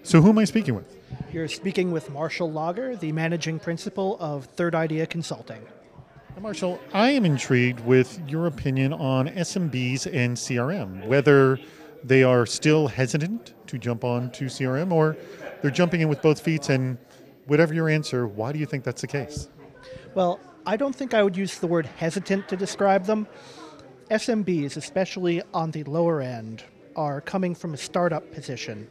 So who am I speaking with? You're speaking with Marshall Lager, the managing principal of Third Idea Consulting. Marshall, I am intrigued with your opinion on SMBs and CRM, whether they are still hesitant to jump on to CRM or they're jumping in with both feet, and whatever your answer, why do you think that's the case? Well, I don't think I would use the word hesitant to describe them. SMBs, especially on the lower end, are coming from a startup position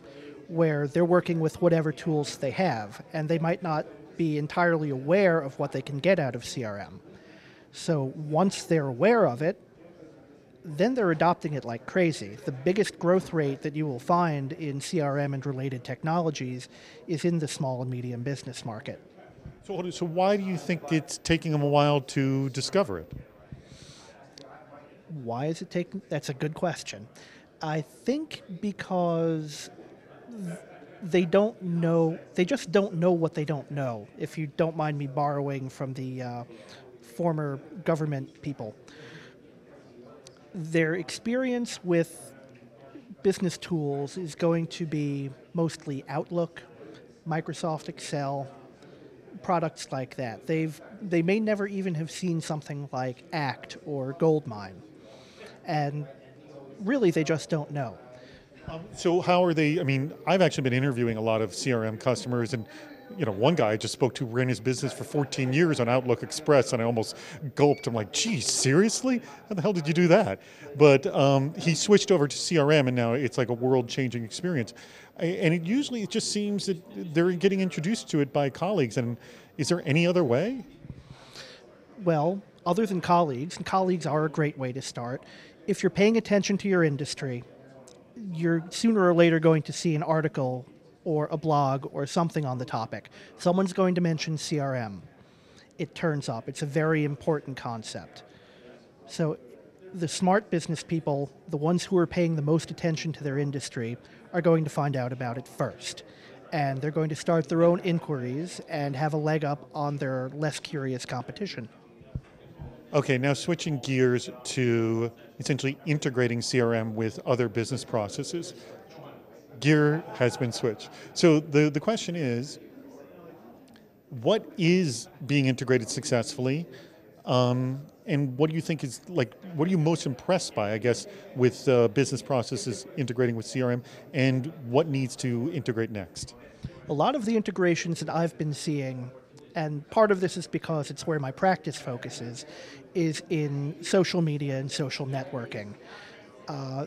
where they're working with whatever tools they have, and they might not be entirely aware of what they can get out of CRM. So once they're aware of it, then they're adopting it like crazy. The biggest growth rate that you will find in CRM and related technologies is in the small and medium business market. So why do you think it's taking them a while to discover it? Why is it taking? That's a good question. I think because they don't know, they just don't know what they don't know, if you don't mind me borrowing from the former government people. Their experience with business tools is going to be mostly Outlook, Microsoft Excel, products like that. They may never even have seen something like Act or Goldmine, and really they just don't know. So how are they? I mean, I've actually been interviewing a lot of CRM customers, and one guy I just spoke to ran his business for 14 years on Outlook Express, and I almost gulped. I'm like, geez, seriously? How the hell did you do that? But he switched over to CRM, and now it's like a world-changing experience. And it just seems that they're getting introduced to it by colleagues. And is there any other way? Well, other than colleagues, and colleagues are a great way to start, if you're paying attention to your industry, you're sooner or later going to see an article or a blog or something on the topic. Someone's going to mention CRM. It turns up. It's a very important concept. So the smart business people, the ones who are paying the most attention to their industry, are going to find out about it first. And they're going to start their own inquiries and have a leg up on their less curious competition. Okay, now switching gears to essentially integrating CRM with other business processes. Gear has been switched. So the question is, what is being integrated successfully? And what do you think is, what are you most impressed by, I guess, with business processes integrating with CRM, and what needs to integrate next? A lot of the integrations that I've been seeing, and part of this is because it's where my practice focuses, is in social media and social networking.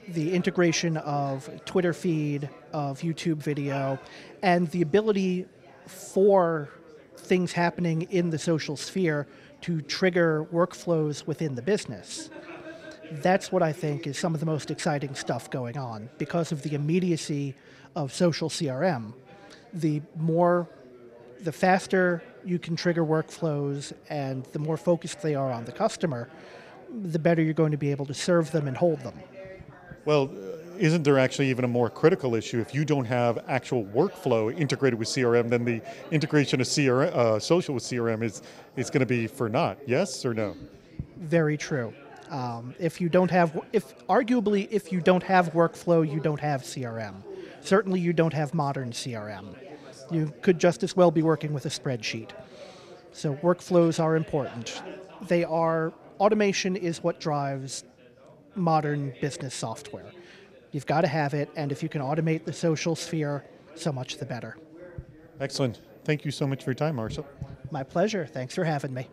The integration of Twitter feed, of YouTube video, and the ability for things happening in the social sphere to trigger workflows within the business. That's what I think is some of the most exciting stuff going on. Because of the immediacy of social CRM, the faster you can trigger workflows and the more focused they are on the customer, the better you're going to be able to serve them and hold them. Well, isn't there actually even a more critical issue? If you don't have actual workflow integrated with CRM, then the integration of social with CRM is going to be for naught. Yes or no? Very true. If you don't have workflow, you don't have CRM. Certainly you don't have modern CRM. You could just as well be working with a spreadsheet. So workflows are important. Automation is what drives modern business software. You've got to have it, and if you can automate the social sphere, so much the better. Excellent. Thank you so much for your time, Marshall. My pleasure. Thanks for having me.